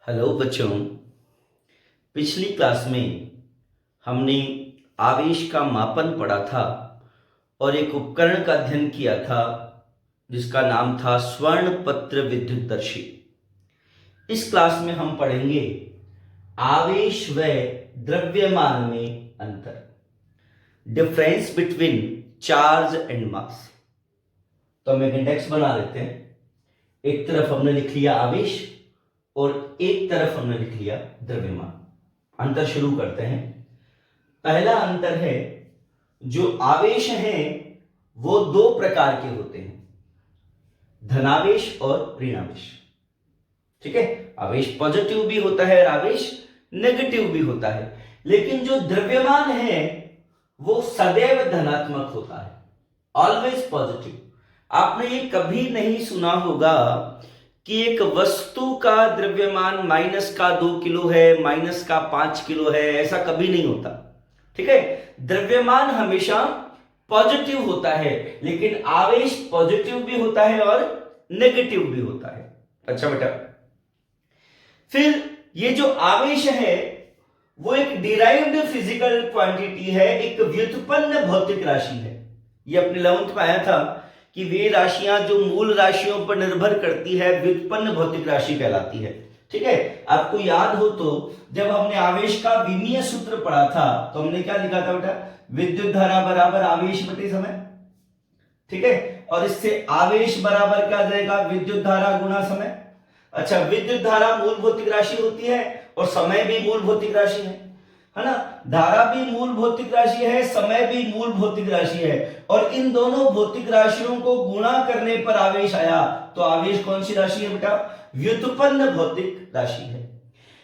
Hello बच्चों। पिछली class में हमने आवेश का मापन पढ़ा था और एक उपकरण का अध्ययन किया था जिसका नाम था स्वर्ण पत्र विद्युतदर्शी। इस क्लास में हम पढ़ेंगे आवेश व द्रव्यमान में अंतर, difference between charge and mass. तो हम एक इंडेक्स बना लेते हैं। एक तरफ हमने लिख लिया आवेश और एक तरफ हमने लिख लिया द्रव्यमान। अंतर शुरू करते हैं। पहला अंतर है, जो आवेश हैं वो दो प्रकार के होते हैं, धनावेश और ऋणावेश। ठीक है, आवेश पॉजिटिव भी होता है और आवेश नेगेटिव भी होता है, लेकिन जो द्रव्यमान है वो सदैव धनात्मक होता है, ऑलवेज पॉजिटिव। आपने ये कभी नहीं सुना होगा कि एक वस्तु का द्रव्यमान माइनस का 2 किलो है, माइनस का 5 किलो है, ऐसा कभी नहीं होता। ठीक है, द्रव्यमान हमेशा पॉजिटिव होता है, लेकिन आवेश पॉजिटिव भी होता है और नेगेटिव भी होता है। अच्छा बेटा, फिर ये जो आवेश है वो एक डिराइव्ड फिजिकल क्वांटिटी है, एक व्युत्पन्न भौतिक राशि है। ये अपने 11th में आया था कि वे राशियां जो मूल राशियों पर निर्भर करती है व्युत्पन्न भौतिक राशि कहलाती है। ठीक है, आपको याद हो तो जब हमने आवेश का विमीय सूत्र पढ़ा था तो हमने क्या लिखा था बेटा, विद्युत धारा बराबर आवेश बटे समय। ठीक है, और इससे आवेश बराबर क्या आ जाएगा, विद्युत धारा गुणा समय। अच्छा, विद्युत धारा मूल भौतिक राशि होती है और समय भी मूल भौतिक राशि है ना। धारा भी मूल भौतिक राशि है, समय भी मूल भौतिक राशि है, और इन दोनों भौतिक राशियों को गुणा करने पर आवेश आया। तो आवेश कौन सी राशि है बेटा, व्युत्पन्न भौतिक राशि है।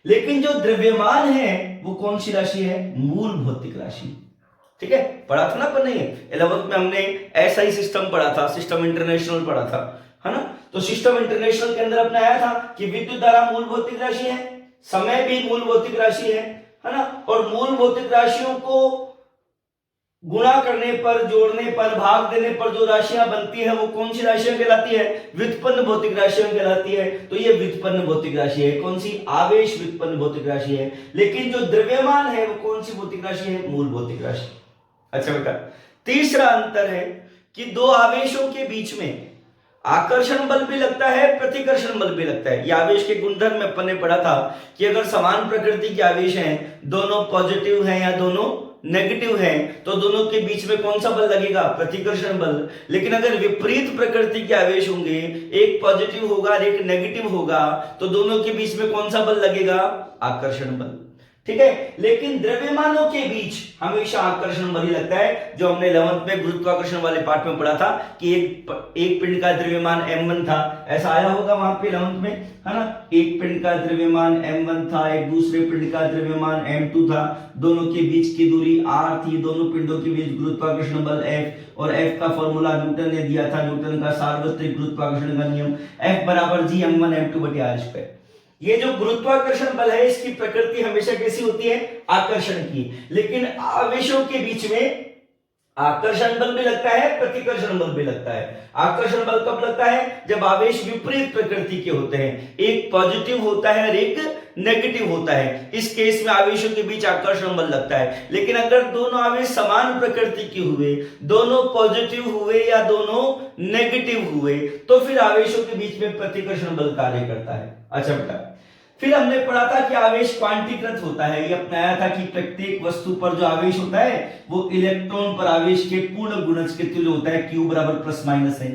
लेकिन जो द्रव्यमान है वो कौन सी राशि है, मूल भौतिक राशि। ठीक है, पढ़ा था ना पर नहीं, 11th में हमने ऐसा ही सिस्टम पढ़ा था, सिस्टम इंटरनेशनल पढ़ा था, है ना। तो सिस्टम इंटरनेशनल के अंदर अपने आया था कि विद्युत धारा मूल भौतिक राशि है, समय भी मूल भौतिक राशि है ना, और मूल भौतिक राशियों को गुणा करने पर, जोड़ने पर, भाग देने पर जो राशियां बनती है वो कौन सी राशियां कहलाती है, व्युत्पन्न भौतिक राशियां कहलाती है। तो ये व्युत्पन्न भौतिक राशि है, कौन सी, आवेश व्युत्पन्न भौतिक राशि है। लेकिन जो द्रव्यमान है वो कौन सी भौतिक राशि है, मूल भौतिक राशि। अच्छा बेटा, तीसरा अंतर है कि दो आवेशों के बीच में आकर्षण बल भी लगता है, प्रतिकर्षण बल भी लगता है। ये आवेश के गुणधर्म में अपन ने पढ़ा था कि अगर समान प्रकृति के आवेश हैं, दोनों पॉजिटिव हैं या दोनों नेगेटिव हैं, तो दोनों के बीच में कौन सा बल लगेगा, प्रतिकर्षण बल। लेकिन अगर विपरीत प्रकृति के आवेश होंगे, एक पॉजिटिव होगा और एक नेगेटिव होगा, तो दोनों के बीच में कौन सा बल लगेगा, आकर्षण बल। ठीक है, लेकिन द्रव्यमानों के बीच हमेशा आकर्षण बल ही लगता है, जो हमने 11th में गुरुत्वाकर्षण वाले पाठ में पढ़ा था कि एक पिंड का द्रव्यमान m1 था, ऐसा आया होगा वहां पे 11th में, है ना। एक पिंड का द्रव्यमान m1 था, एक दूसरे पिंड का द्रव्यमान m2 था, दोनों के बीच की दूरी r थी, दोनों पिंडों के बीच गुरुत्वाकर्षण बल F, और F का फॉर्मूला न्यूटन ने दिया था, न्यूटन का सार्वत्रिक गुरुत्वाकर्षण का नियम, F बराबर g m1 m2 बटे r स्क्वायर। ये जो गुरुत्वाकर्षण बल है इसकी प्रकृति हमेशा कैसी होती है, आकर्षण की। लेकिन आवेशों के बीच में आकर्षण बल भी लगता है, प्रतिकर्षण बल भी लगता है। आकर्षण बल कब लगता है, जब आवेश विपरीत प्रकृति के होते हैं, एक पॉजिटिव होता है और एक नेगेटिव होता है। इस केस में आवेशों के बीच आकर्षण बल लगता है। लेकिन अगर दोनों आवेश समान प्रकृति के हुए, दोनों पॉजिटिव हुए या दोनों नेगेटिव हुए, तो फिर आवेशों के बीच में प्रतिकर्षण बल कार्य करता है। अच्छा बेटा, फिर हमने पढ़ा था कि आवेश क्वांटीकृत होता है। ये अपनाया था कि प्रत्येक वस्तु पर जो आवेश होता है वो इलेक्ट्रॉन पर आवेश के पूर्ण गुणज के तुल्य होता है, Q बराबर प्लस माइनस है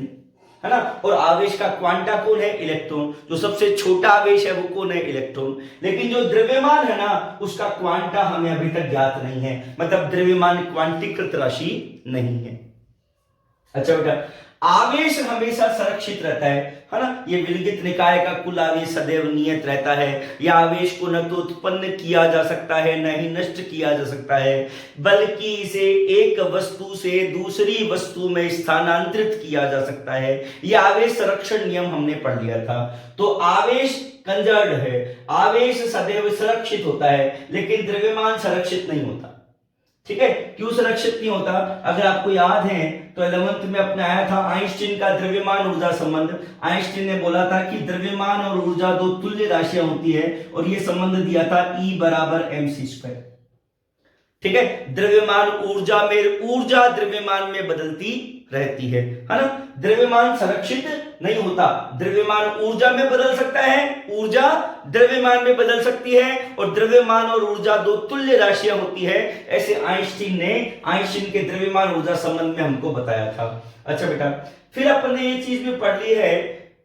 ना। और आवेश का क्वांटा कौन है, इलेक्ट्रॉन। जो सबसे छोटा आवेश है वो कौन है, इलेक्ट्रॉन। लेकिन जो द्रव्यमान है ना, उसका क्वांटा हमें अभी तक ज्ञात नहीं है, मतलब द्रव्यमान क्वांटीकृत राशि नहीं है। अच्छा बेटा, आवेश हमेशा संरक्षित रहता है ना। ये विलगित निकाय का कुल आवेश सदैव नियत रहता है। यह आवेश को न तो उत्पन्न किया जा सकता है न ही नष्ट किया जा सकता है, बल्कि इसे एक वस्तु से दूसरी वस्तु में स्थानांतरित किया जा सकता है। यह आवेश संरक्षण नियम हमने पढ़ लिया था। तो आवेश कंजर्व्ड है, आवेश सदैव सुरक्षित होता है, लेकिन द्रव्यमान संरक्षित नहीं होता। ठीक है, क्यों संरक्षित नहीं होता? अगर आपको याद है तो 11th में अपने आया था आइंस्टीन का द्रव्यमान ऊर्जा संबंध। आइंस्टीन ने बोला था कि द्रव्यमान और ऊर्जा दो तुल्य राशियां होती है और ये संबंध दिया था E बराबर mc²। ठीक है, द्रव्यमान ऊर्जा द्रव्यमान में बदलती रहती है ना। द्रव्यमान संरक्षित नहीं होता, द्रव्यमान ऊर्जा में बदल सकता है, ऊर्जा द्रव्यमान में बदल सकती है और द्रव्यमान और ऊर्जा दो तुल्य राशियां होती है। ऐसे आइंस्टीन के द्रव्यमान ऊर्जा संबंध में हमको बताया था। अच्छा बेटा, फिर अपन ने ये चीज भी पढ़ ली है,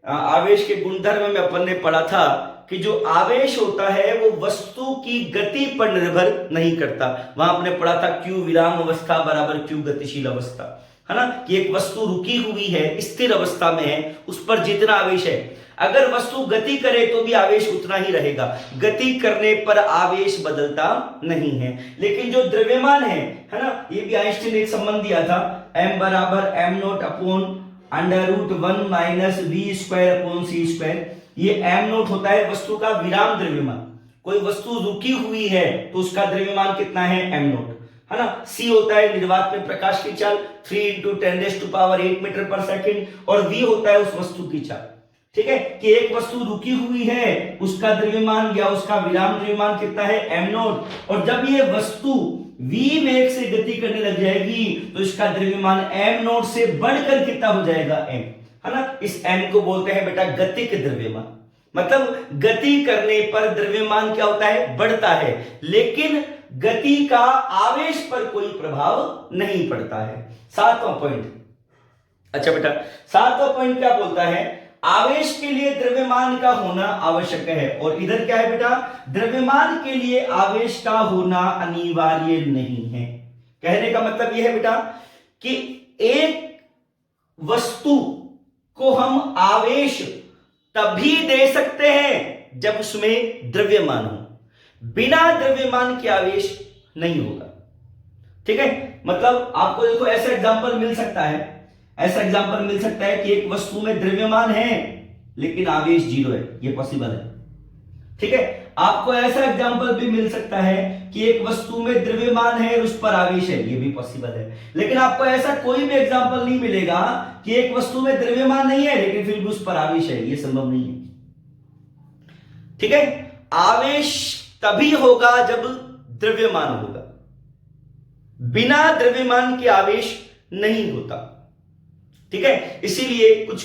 आवेश के गुणधर्म में अपन ने पढ़ा था कि जो आवेश होता है वो वस्तु की गति पर निर्भर नहीं करता। वहां आपने पढ़ा था Q विराम अवस्था बराबर Q गतिशील अवस्था, है ना, कि एक वस्तु रुकी हुई है, स्थिर अवस्था में है, उस पर जितना आवेश है, अगर वस्तु गति करे तो भी आवेश उतना ही रहेगा, गति करने पर आवेश बदलता नहीं है। लेकिन जो द्रव्यमान है ना, ये भी आइंस्टीन ने एक संबंध दिया था, m बराबर m0 upon √1 minus v² upon c²। ये m0 होता है वस्तु का विराम द्रव्यमान। कोई वस्तु रुकी हुई है तो उसका द्रव्यमान कितना है? m0, है ना। c होता है निर्वात में प्रकाश की चाल 3 × 10⁸ मीटर पर सेकंड, और v होता है उस वस्तु की चाल। ठीक है, कि एक वस्तु रुकी हुई है, उसका द्रव्यमान या उसका विराम द्रव्यमान कितना है? m0। और जब ये वस्तु v वेग से गति करने लग जाएगी तो इसका द्रव्यमान m0 से बढ़कर कितना हो जाएगा? m, है ना। इस m को बोलते हैं बेटा गतिक द्रव्यमान। मतलब गति करने पर द्रव्यमान क्या होता है? बढ़ता है, लेकिन गति का आवेश पर कोई प्रभाव नहीं पड़ता है। 7वां पॉइंट। अच्छा बेटा, 7वां पॉइंट क्या बोलता है? आवेश के लिए द्रव्यमान का होना आवश्यक है। और इधर क्या है बेटा? द्रव्यमान के लिए आवेश का होना अनिवार्य नहीं है। कहने का मतलब यह है बेटा कि एक वस्तु को हम आवेश तभी दे सकते हैं जब उसमें द्रव्यमान हो, बिना द्रव्यमान के आवेश नहीं होगा। ठीक है, मतलब आपको देखो ऐसा एग्जांपल मिल सकता है, कि एक वस्तु में द्रव्यमान है लेकिन आवेश 0 है, ये पॉसिबल है। ठीक है, आपको ऐसा एग्जांपल भी मिल सकता है कि एक वस्तु में द्रव्यमान है और उस पर आवेश है, ये भी पॉसिबल है। लेकिन आपको ऐसा कोई भी एग्जांपल नहीं मिलेगा कि एक वस्तु में द्रव्यमान नहीं है लेकिन फिर भी उस पर आवेश है, ये संभव नहीं है। ठीक है, आवेश तभी होगा जब द्रव्यमान होगा, बिना द्रव्यमान के आवेश नहीं होता। ठीक है, इसीलिए कुछ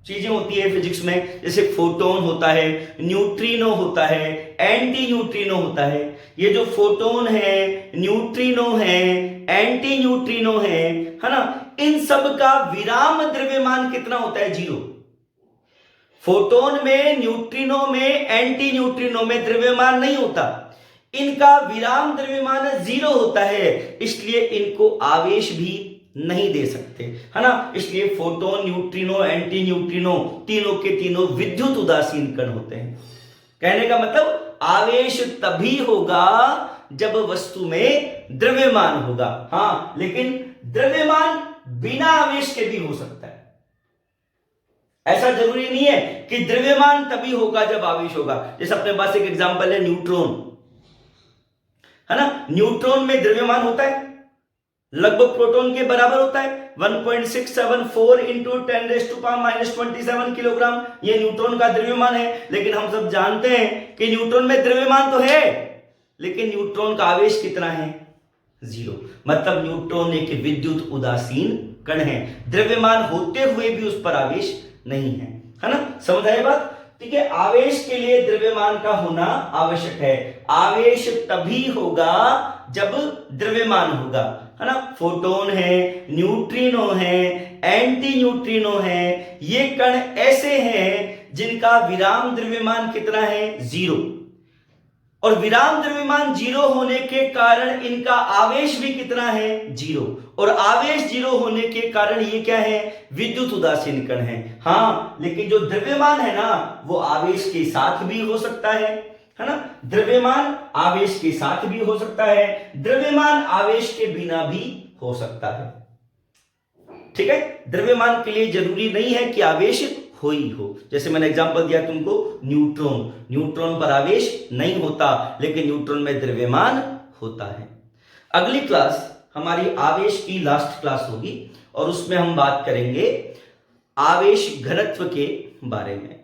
चीजें होती है फिजिक्स में, जैसे फोटोन होता है, न्यूट्रिनो होता है, एंटी न्यूट्रिनो होता है। ये जो फोटोन है, न्यूट्रिनो है, एंटी न्यूट्रिनो है ना, इन सब का विराम द्रव्यमान कितना होता है? 0। फोटोन में, न्यूट्रिनो में, एंटी न्यूट्रिनो में द्रव्यमान नहीं होता, इनका विराम द्रव्यमान 0 होता है, इसलिए इनको आवेश भी नहीं दे सकते, है ना। इसलिए फोटोन, न्यूट्रिनो, एंटी न्यूट्रिनो तीनों के तीनों विद्युत उदासीन कण होते हैं। कहने का मतलब आवेश तभी होगा जब वस्तु में द्रव्यमान होगा। हां, लेकिन द्रव्यमान बिना आवेश के भी हो सकता है। ऐसा जरूरी नहीं है कि द्रव्यमान तभी होगा जब आवेश होगा। जैसे अपने पास एक एग्जांपल है न्यूट्रॉन, है ना। न्यूट्रॉन में द्रव्यमान होता है, लगभग प्रोटॉन के बराबर होता है, 1.674 इंटू 10⁻⁻27 किलोग्राम, ये न्यूट्रॉन का द्रव्यमान है। लेकिन हम सब जानते हैं कि न्यूट्रॉन में द्रव्यमान तो है, लेकिन न्यूट्रॉन का आवेश कितना है? 0। मतलब न्यूट्रॉन एक विद्युत उदासीन कण है, द्रव्यमान होते हुए भी उस पर आवेश नहीं है ना। समझ आए बात? ठीक है, आवेश के लिए द्रव्यमान का होना आवश्यक है। आवेश तभी होगा जब द्रव्यमान होगा, है ना। फोटोन है, न्यूट्रिनो है, एंटी न्यूट्रिनो है, ये कण ऐसे हैं जिनका विराम द्रव्यमान कितना है? 0। और विराम द्रव्यमान 0 होने के कारण इनका आवेश भी कितना है? 0। और आवेश 0 होने के कारण ये क्या है? विद्युत उदासीन कण है। हाँ, लेकिन जो द्रव्यमान है ना, वो आवेश के साथ भी हो सकता है ना। द्रव्यमान आवेश के साथ भी हो सकता है, द्रव्यमान आवेश के बिना भी हो सकता है। ठीक है, द्रव्यमान के लिए जरूरी नहीं है कि आवेश हो ही हो। जैसे मैंने एग्जांपल दिया तुमको, न्यूट्रॉन पर आवेश नहीं होता, लेकिन न्यूट्रॉन में द्रव्यमान होता है। अगली क्लास हमारी आवेश की लास्ट क्लास होगी और उसमें हम बात करेंगे आवेश घनत्व के बारे में।